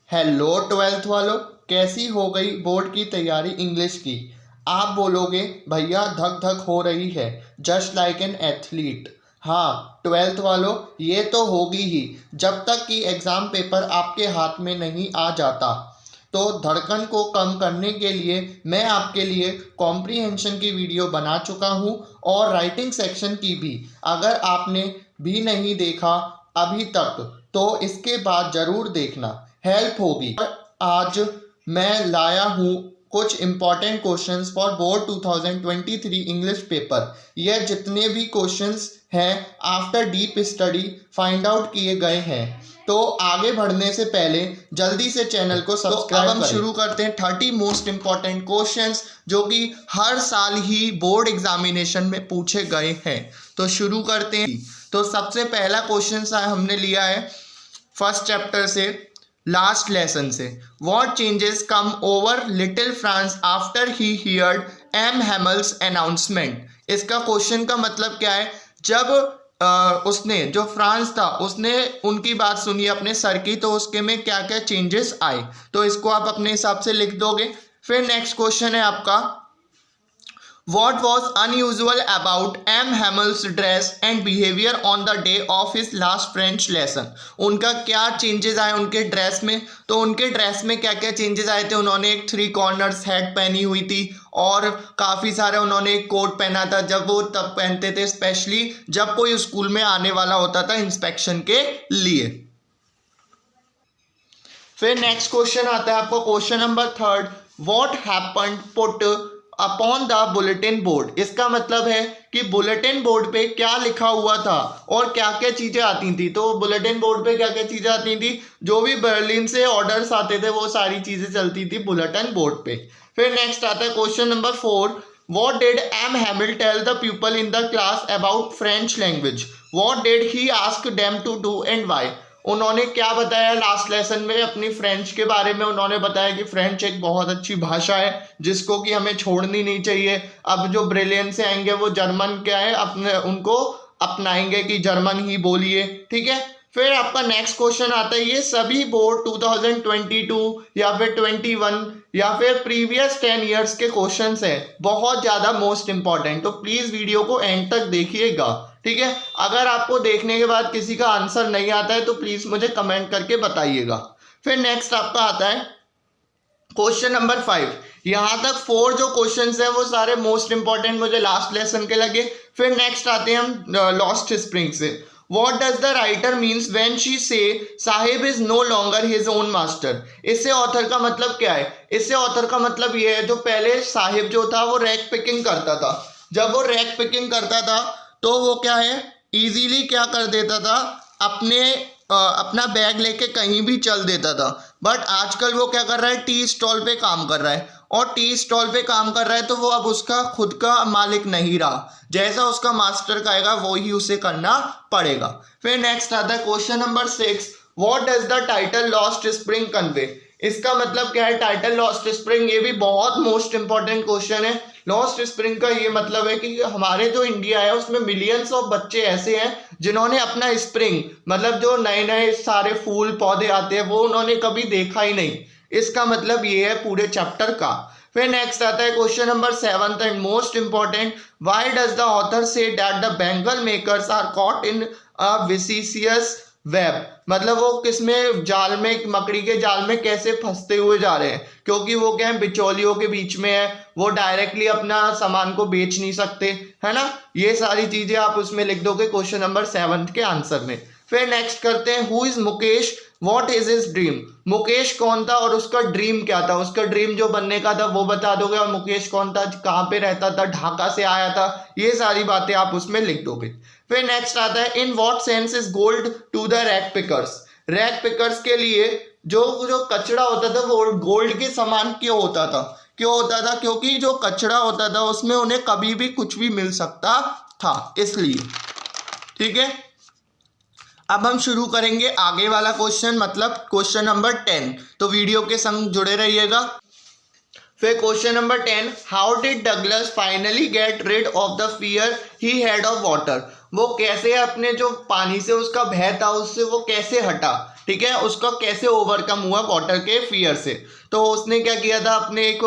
Hello twelfth वालों, कैसी हो गई बोर्ड की तैयारी इंग्लिश की। आप बोलोगे भैया धक धक हो रही है, जस्ट लाइक एन एथलीट। हाँ ट्वेल्थ वालों, ये तो होगी ही जब तक कि एग्ज़ाम पेपर आपके हाथ में नहीं आ जाता। तो धड़कन को कम करने के लिए मैं आपके लिए कॉम्प्रीहेंशन की वीडियो बना चुका हूँ और राइटिंग सेक्शन की भी। अगर आपने भी नहीं देखा अभी तक तो इसके बाद ज़रूर देखना, हेल्प होगी। आज मैं लाया हूँ कुछ important questions for board 2023 English paper. यह जितने भी क्वेश्चंस हैं after deep study find out किए गए हैं। तो आगे बढ़ने से पहले जल्दी से चैनल को सब्सक्राइब करें। शुरू करते हैं 30 मोस्ट इम्पॉर्टेंट क्वेश्चंस जो कि हर साल ही बोर्ड एग्जामिनेशन में पूछे गए हैं। तो शुरू करते हैं। तो सबसे पहला क्वेश्चन हमने लिया है फर्स्ट चैप्टर से, लास्ट लेसन से। What changes come over little France after he heard M Hamel's announcement. इसका क्वेश्चन का मतलब क्या है, जब उसने जो फ्रांस था उसने उनकी बात सुनी अपने सर की, तो उसके में क्या क्या चेंजेस आए। तो इसको आप अपने हिसाब से लिख दोगे। फिर नेक्स्ट क्वेश्चन है आपका, What was unusual about M. Hamill's dress and behavior on the day of his last French lesson? उनका क्या चेंजेस आए उनके ड्रेस में। तो उनके ड्रेस में क्या क्या चेंजेस आए थे, उन्होंने एक 3 कॉर्नर्स हैट पहनी हुई थी और काफ़ी सारे उन्होंने एक कोट पहना था। जब वो तब पहनते थे स्पेशली जब कोई स्कूल में आने वाला होता था इंस्पेक्शन के लिए। फिर नेक्स्ट क्वेश्चन आता है आपको question number 3, what happened put upon the bulletin board. इसका मतलब है कि बुलेटिन बोर्ड पे क्या लिखा हुआ था और क्या क्या चीज़ें आती थी। तो बुलेटिन बोर्ड पे क्या क्या चीज़ें आती थी, जो भी बर्लिन से ऑर्डर्स आते थे वो सारी चीज़ें चलती थी बुलेटिन बोर्ड पे। फिर नेक्स्ट आता है question number 4, what did M Hamel tell the people in the class about French language. What did he ask them to do and why. उन्होंने क्या बताया लास्ट लेसन में अपनी फ्रेंच के बारे में। उन्होंने बताया कि फ्रेंच एक बहुत अच्छी भाषा है जिसको कि हमें छोड़नी नहीं चाहिए। अब जो ब्रिलियंट से आएंगे वो जर्मन क्या है अपने उनको अपनाएंगे कि जर्मन ही बोलिए, ठीक है। फिर आपका नेक्स्ट क्वेश्चन आता है, ये सभी बोर्ड 2022 या फिर 21 या फिर प्रीवियस 10 ईयर्स के क्वेश्चंस हैं, बहुत ज़्यादा मोस्ट इंपॉर्टेंट। तो प्लीज़ वीडियो को एंड तक देखिएगा, ठीक है। अगर आपको देखने के बाद किसी का आंसर नहीं आता है तो प्लीज़ मुझे कमेंट करके बताइएगा। फिर नेक्स्ट आपका आता है क्वेश्चन नंबर 5। यहाँ तक 4 जो क्वेश्चंस हैं वो सारे मोस्ट इंपॉर्टेंट मुझे लास्ट लेसन के लगे। फिर नेक्स्ट आते हैं हम लॉस्ट स्प्रिंग से। What does the writer means when she say Sahib is no longer his own master। इससे ऑथर का मतलब क्या है, इससे ऑथर का मतलब ये है, जो पहले साहिब जो था वो रैक पिकिंग करता था। जब वो रैक पिकिंग करता था तो वो क्या है इजीली क्या कर देता था, अपना बैग लेके कहीं भी चल देता था। बट आजकल वो क्या कर रहा है, टी स्टॉल पे काम कर रहा है, और टी स्टॉल पे काम कर रहा है तो वो अब उसका खुद का मालिक नहीं रहा। जैसा उसका मास्टर कहेगा वो ही उसे करना पड़ेगा। फिर नेक्स्ट आता है question number 6, what does the title lost spring convey. इसका मतलब क्या है टाइटल लॉस्ट स्प्रिंग। ये भी बहुत मोस्ट इंपॉर्टेंट क्वेश्चन है। लॉस्ट स्प्रिंग का ये मतलब है कि हमारे जो इंडिया है उसमें मिलियंस ऑफ बच्चे ऐसे हैं जिन्होंने अपना स्प्रिंग मतलब जो नए नए सारे फूल पौधे आते हैं वो उन्होंने कभी देखा ही नहीं। इसका मतलब ये है पूरे चैप्टर का। फिर नेक्स्ट आता है question number 7 and most important, why does the author say that the bangle makers are caught in a vicious web. मतलब वो किसमें जाल में, मकड़ी के जाल में कैसे फंसते हुए जा रहे हैं, क्योंकि वो क्या है बिचौलियों के बीच में है, वो डायरेक्टली अपना सामान को बेच नहीं सकते, है ना। ये सारी चीजें आप उसमें लिख दोगे क्वेश्चन नंबर 7 के आंसर में। फिर नेक्स्ट करते हैं, who is Mukesh, what is his dream. Mukesh कौन था और उसका ड्रीम क्या था, उसका ड्रीम जो बनने का था वो बता दोगे, और मुकेश कौन था, कहाँ पे रहता था, ढाका से आया था, ये सारी बातें आप उसमें लिख दोगे। फिर नेक्स्ट आता है, in what sense is gold to the rag pickers. Rag pickers के लिए जो कचरा होता था वो गोल्ड के समान क्यों होता था, क्योंकि जो कचरा होता था उसमें उन्हें कभी भी कुछ भी मिल सकता था, इसलिए, ठीक है। अब हम शुरू करेंगे आगे वाला क्वेश्चन, मतलब क्वेश्चन नंबर 10। तो वीडियो के संग जुड़े रहिएगा। फिर question number 10, how did Douglas finally get rid of the fear he had of water. वो कैसे अपने जो पानी से उसका भय था उससे वो कैसे हटा, ठीक है, उसका कैसे ओवरकम हुआ वाटर के फियर से। तो उसने क्या किया था, अपने एक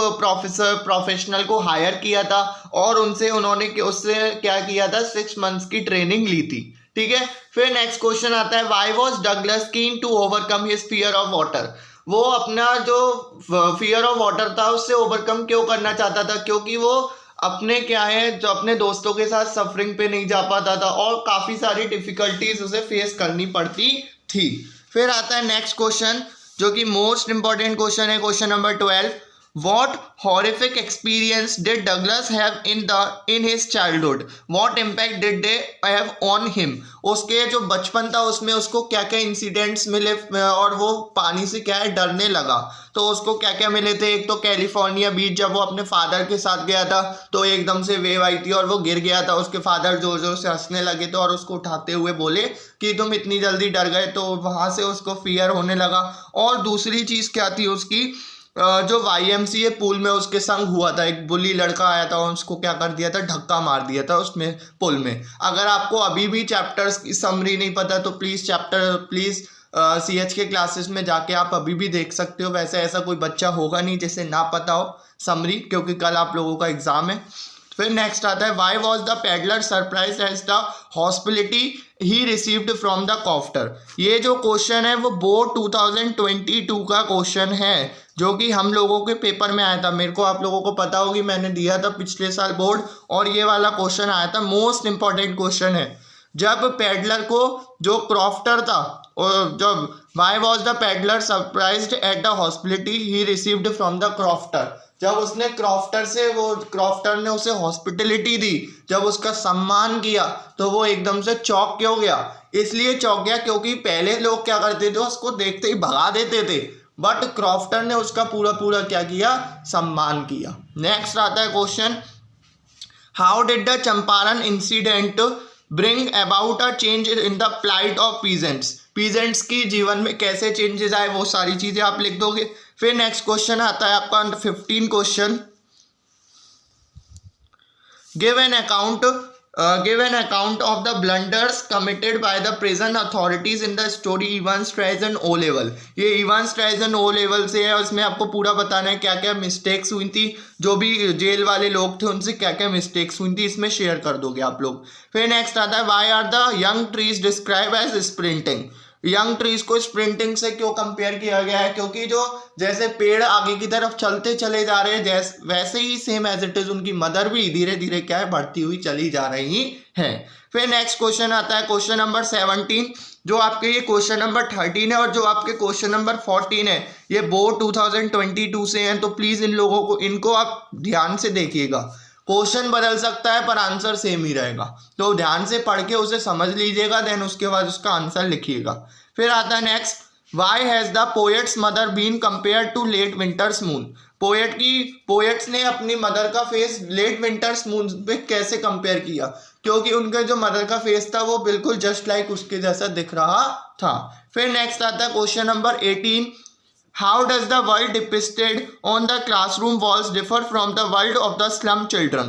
प्रोफेशनल को हायर किया था और उन्होंने उससे क्या किया था, 6 मंथ्स की ट्रेनिंग ली थी। ठीक है, फिर नेक्स्ट क्वेश्चन आता है, why was Douglas keen to overcome his fear of water. वो अपना जो फियर ऑफ वाटर था उससे ओवरकम क्यों करना चाहता था, क्योंकि वो अपने क्या है, जो अपने दोस्तों के साथ सफरिंग पे नहीं जा पाता था और काफ़ी सारी डिफिकल्टीज उसे फेस करनी पड़ती थी। फिर आता है नेक्स्ट क्वेश्चन, जो कि मोस्ट इंपॉर्टेंट क्वेश्चन है, question number 12। What horrific experience did Douglas have in his childhood? What impact did they have on him? उसके जो बचपन था उसमें उसको क्या क्या इंसिडेंट्स मिले और वो पानी से क्या है डरने लगा। तो उसको क्या क्या मिले थे, एक तो कैलिफोर्निया बीच, जब वो अपने फादर के साथ गया था तो एकदम से वेव आई थी और वो गिर गया था। उसके फादर जोर जोर से हंसने लगे थे और उसको उठाते हुए बोले कि तुम इतनी जल्दी डर गए, तो वहाँ से उसको फियर होने लगा। और दूसरी चीज़ क्या थी उसकी, जो YMCA पूल में उसके संग हुआ था, एक बुली लड़का आया था और उसको क्या कर दिया था, धक्का मार दिया था उसमें पुल में। अगर आपको अभी भी चैप्टर्स की समरी नहीं पता तो प्लीज़ CH के क्लासेस में जाके आप अभी भी देख सकते हो। वैसे ऐसा कोई बच्चा होगा नहीं जिसे ना पता हो समरी, क्योंकि कल आप लोगों का एग्जाम है। फिर नेक्स्ट आता है, why was the peddler surprised as the hospitality he received from the crofter. ये जो क्वेश्चन है वो बोर्ड 2022 का क्वेश्चन है, जो कि हम लोगों के पेपर में आया था। मेरे को आप लोगों को पता होगी, मैंने दिया था पिछले साल बोर्ड, और ये वाला क्वेश्चन आया था। मोस्ट इंपॉर्टेंट क्वेश्चन है। जब पेडलर को जो क्रॉफ्टर था, और जब Y was the peddler surprised at the hospitality he received from the crofter, जब उसने क्रॉफ्टर ने उसे हॉस्पिटलिटी दी, जब उसका सम्मान किया, तो वो एकदम से चौंक क्यों गया। इसलिए चौंक गया क्योंकि पहले लोग क्या करते थे, उसको देखते ही भगा देते थे, बट क्रॉफ्टर ने उसका पूरा क्या किया, सम्मान किया। नेक्स्ट आता है question, how did the Champaran incident bring about a change in the plight of peasants. Peasants की जीवन में कैसे चेंजेस आए, वो सारी चीजें आप लिख दोगे। फिर नेक्स्ट क्वेश्चन आता है आपका 15 question, give an account of the blunders committed by the prison authorities in the story Evans tries an O level. ये इवान स्ट्राइजन ओ लेवल से है और इसमें आपको पूरा बताना है क्या क्या मिस्टेक्स हुई थी, जो भी जेल वाले लोग थे उनसे क्या क्या मिस्टेक्स हुई थी, इसमें शेयर कर दोगे आप लोग। फिर नेक्स्ट आता है, why are the young trees describe as sprinting. Young trees को स्प्रिंटिंग से क्यों कंपेयर किया गया है, क्योंकि जो जैसे पेड़ आगे की तरफ चलते चले जा रहे हैं, वैसे ही सेम एज इट इज उनकी मदर भी धीरे धीरे क्या है, बढ़ती हुई चली जा रही है। फिर नेक्स्ट क्वेश्चन आता है क्वेश्चन नंबर 17, जो आपके ये क्वेश्चन नंबर 13 है और जो आपके क्वेश्चन नंबर 14 है, ये बोर्ड 2022 से हैं, तो प्लीज इनको आप ध्यान से देखिएगा। क्वेश्चन बदल सकता है पर आंसर सेम ही रहेगा, तो ध्यान से पढ़ के उसे समझ लीजिएगा, देन उसके बाद उसका आंसर लिखिएगा। फिर आता है next, why has the poet's mother been compare to late winter's moon. Poets ने अपनी मदर का फेस लेट विंटर्स मून पे कैसे कंपेयर किया, क्योंकि उनका जो मदर का फेस था वो बिल्कुल जस्ट लाइक उसके जैसा दिख रहा था। फिर नेक्स्ट आता है question number 18, how does the world depicted on the classroom walls differ from the world of the slum children.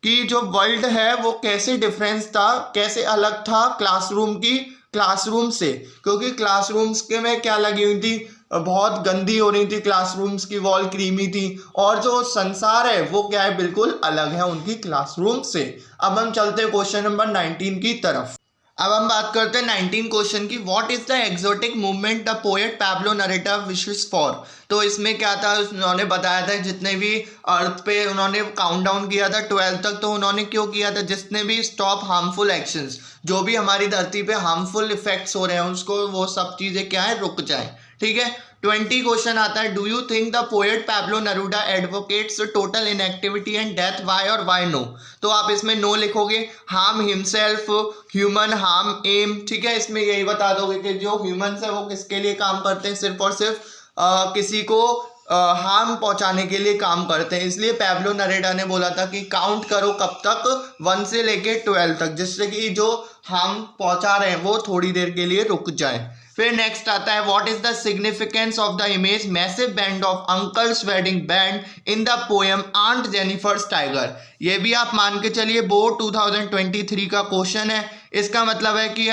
कि जो वर्ल्ड है वो कैसे डिफरेंस था, कैसे अलग था क्लासरूम से, क्योंकि क्लासरूम्स के में क्या लगी हुई थी, बहुत गंदी हो रही थी, क्लासरूम्स की वॉल क्रीमी थी, और जो संसार है वो क्या है, बिल्कुल अलग है उनकी क्लासरूम से। अब हम चलते हैं क्वेश्चन नंबर 19 की तरफ। अब हम बात करते हैं 19 क्वेश्चन की, what is the exotic movement the poet Pablo Neruda wishes for. तो इसमें क्या था, उन्होंने बताया था जितने भी अर्थ पे उन्होंने काउंट डाउन किया था 12 तक, तो उन्होंने क्यों किया था, जितने भी स्टॉप हार्मफुल एक्शंस, जो भी हमारी धरती पे हार्मफुल इफेक्ट्स हो रहे हैं उसको, वो सब चीज़ें क्या है, रुक जाए। ठीक है, 20 क्वेश्चन आता है, do you think the poet Pablo Neruda advocates total inactivity and death, why और वाई नो। तो आप इसमें नो लिखोगे, harm himself, human harm em. ठीक है, इसमें यही बता दोगे कि जो ह्यूमंस है वो किसके लिए काम करते हैं, सिर्फ और सिर्फ किसी को हार्म पहुंचाने के लिए काम करते हैं। इसलिए पैब्लो नेरुदा ने बोला था कि काउंट करो कब तक, 1 से लेके 12 तक, जिससे कि जो हार्म पहुंचा रहे हैं वो थोड़ी देर के लिए रुक जाए। फिर नेक्स्ट आता है, what is the significance of the image massive band of uncle's wedding band in the poem aunt Jennifer's tiger. ये भी आप मान के चलिए बोर्ड 2023 का क्वेश्चन है। इसका मतलब है कि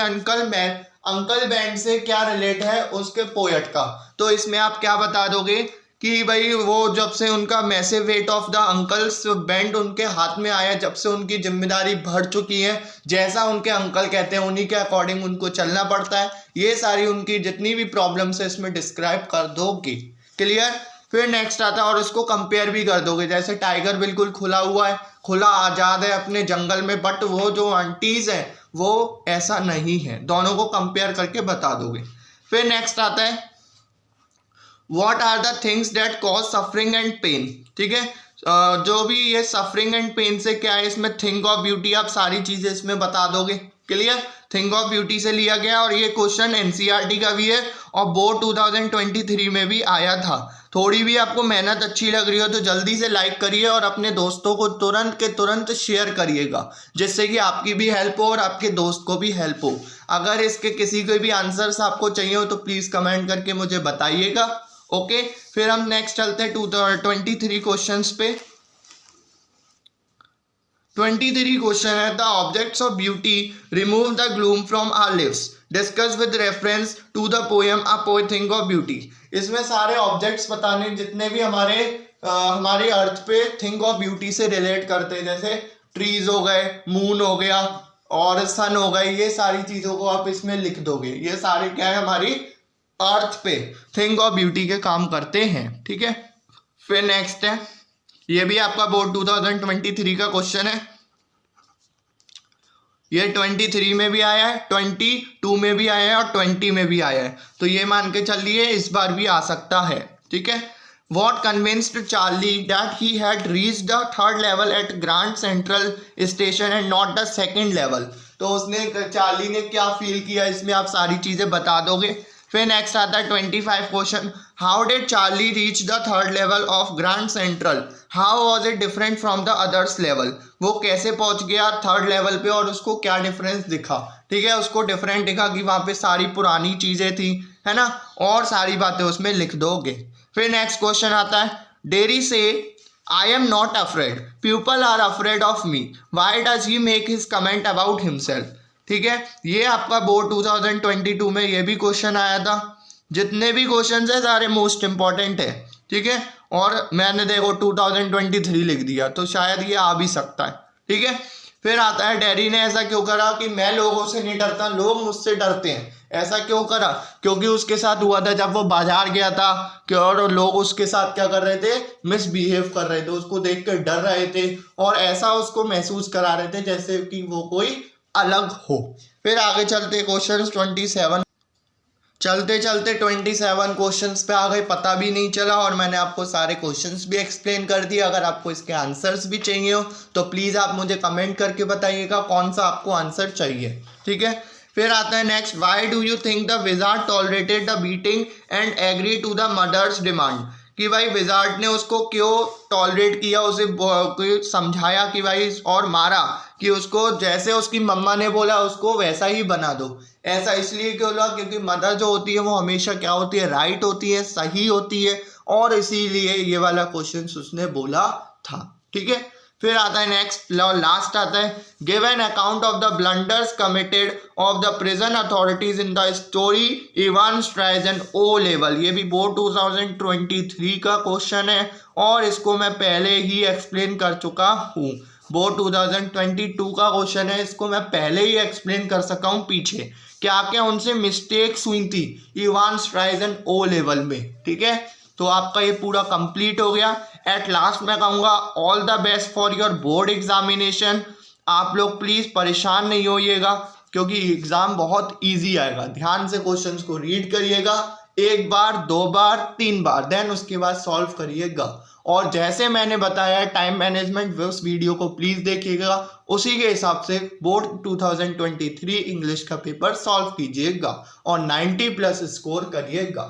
अंकल बैंड से क्या रिलेट है उसके पोएट का। तो इसमें आप क्या बता दोगे कि भाई वो जब से उनका massive weight of the uncle's band उनके हाथ में आया, जब से उनकी जिम्मेदारी बढ़ चुकी है, जैसा उनके अंकल कहते हैं उन्हीं के अकॉर्डिंग उनको चलना पड़ता है। ये सारी उनकी जितनी भी प्रॉब्लम्स है इसमें डिस्क्राइब कर दोगे। क्लियर। फिर नेक्स्ट आता है और उसको कंपेयर भी कर दोगे। जैसे टाइगर बिल्कुल खुला हुआ है, खुला आज़ाद है अपने जंगल में, बट वो जो आंटीज है वो ऐसा नहीं है। दोनों को कंपेयर करके बता दोगे। फिर नेक्स्ट आता है What are the things that cause suffering and pain। ठीक है, जो भी ये सफरिंग एंड पेन से क्या है, इसमें थिंग ऑफ ब्यूटी आप सारी चीजें इसमें बता दोगे। क्लियर। थिंग ऑफ ब्यूटी से लिया गया और ये क्वेश्चन एनसीईआरटी का भी है और बोर्ड 2023 में भी आया था। थोड़ी भी आपको मेहनत अच्छी लग रही हो तो जल्दी से लाइक करिए और अपने दोस्तों को तुरंत के तुरंत शेयर करिएगा, जिससे कि आपकी भी हेल्प हो और आपके दोस्त को भी हेल्प हो। अगर इसके किसी के भी आंसर्स आपको चाहिए हो तो प्लीज़ कमेंट करके मुझे बताइएगा। ओके। फिर हम नेक्स्ट चलते हैं 23 क्वेश्चंस पे। 23 क्वेश्चन है the objects of beauty remove the gloom from our lives discuss with reference to the poem a poet thing of beauty. इसमें सारे ऑब्जेक्ट्स बताने जितने भी हमारे अर्थ पे थिंग ऑफ ब्यूटी से रिलेट करते हैं, जैसे ट्रीज हो गए, मून हो गया और सन हो गए, ये सारी चीज़ों को आप इसमें लिख दोगे। ये सारे क्या है हमारी अर्थ पे थिंग ऑफ ब्यूटी के काम करते हैं। ठीक है। फिर नेक्स्ट है, ये भी आपका बोर्ड 2023 का क्वेश्चन है। ये 23 में भी आया है, 22 में भी आया है और 20 में भी आया है, तो ये मान के चलिए इस बार भी आ सकता है। ठीक है। What convinced Charlie that he had reached the third level at Grand Central Station and not the second level। तो उसने चार्ली ने क्या फील किया, इसमें आप सारी चीज़ें बता दोगे। फिर नेक्स्ट आता है 25 question, how did Charlie reach the third level of grand central, how was it different from the others level. वो कैसे पहुंच गया थर्ड लेवल पे और उसको क्या डिफरेंस दिखा। ठीक है, उसको डिफरेंट दिखा कि वहाँ पे सारी पुरानी चीज़ें थी, है ना, और सारी बातें उसमें लिख दोगे। फिर नेक्स्ट क्वेश्चन आता है, डेरी से I am not afraid, people are afraid of me, why does he make his comment about himself. ठीक है, ये आपका बोर्ड 2022 में ये भी क्वेश्चन आया था। जितने भी क्वेश्चन है सारे मोस्ट इंपॉर्टेंट है। ठीक है, और मैंने देखो 2023 लिख दिया तो शायद ये आ भी सकता है। ठीक है। फिर आता है, डैडी ने ऐसा क्यों करा कि मैं लोगों से नहीं डरता, लोग मुझसे डरते हैं। ऐसा क्यों करा, क्योंकि उसके साथ हुआ था जब वो बाजार गया था कि और लोग उसके साथ क्या कर रहे थे, मिसबिहेव कर रहे थे, उसको देख कर डर रहे थे और ऐसा उसको महसूस करा रहे थे जैसे कि वो कोई अलग हो। फिर आगे चलते क्वेश्चन 27, चलते चलते 27 क्वेश्चंस पे आ गए, पता भी नहीं चला और मैंने आपको सारे क्वेश्चंस भी एक्सप्लेन कर दिए। अगर आपको इसके आंसर्स भी चाहिए हो तो प्लीज़ आप मुझे कमेंट करके बताइएगा कौन सा आपको आंसर चाहिए। ठीक है। फिर आता है next, why do you think the wizard tolerated the beating and agree to the mother's demand. कि भाई विजार्ड ने उसको क्यों टॉलरेट किया, उसे समझाया कि भाई और मारा कि उसको जैसे उसकी मम्मा ने बोला उसको वैसा ही बना दो। ऐसा इसलिए क्यों बोला, क्योंकि मदर जो होती है वो हमेशा क्या होती है, राइट होती है, सही होती है, और इसीलिए ये वाला क्वेश्चन उसने बोला था। ठीक है। फिर आता है नेक्स्ट, लास्ट आता है, give an account of the blunders committed of the prison authorities in the story Evans tries an O level. ये भी बोर्ड 2023 का क्वेश्चन है और इसको मैं पहले ही एक्सप्लेन कर चुका हूँ। बोर्ड 2022 का क्वेश्चन है, इसको मैं पहले ही एक्सप्लेन कर सका हूँ पीछे क्या क्या उनसे मिस्टेक्स हुई थी इवान स्ट्राइजन ओ लेवल में। ठीक है, तो आपका ये पूरा कंप्लीट हो गया। एट लास्ट मैं कहूँगा all the best for your board examination. आप लोग प्लीज़ परेशान नहीं होइएगा क्योंकि एग्ज़ाम बहुत इजी आएगा। ध्यान से क्वेश्चंस को रीड करिएगा, एक बार, दो बार, तीन बार, देन उसके बाद सॉल्व करिएगा। और जैसे मैंने बताया टाइम मैनेजमेंट, उस वीडियो को प्लीज़ देखिएगा, उसी के हिसाब से बोर्ड 2023 इंग्लिश का पेपर सॉल्व कीजिएगा और 90+ स्कोर करिएगा।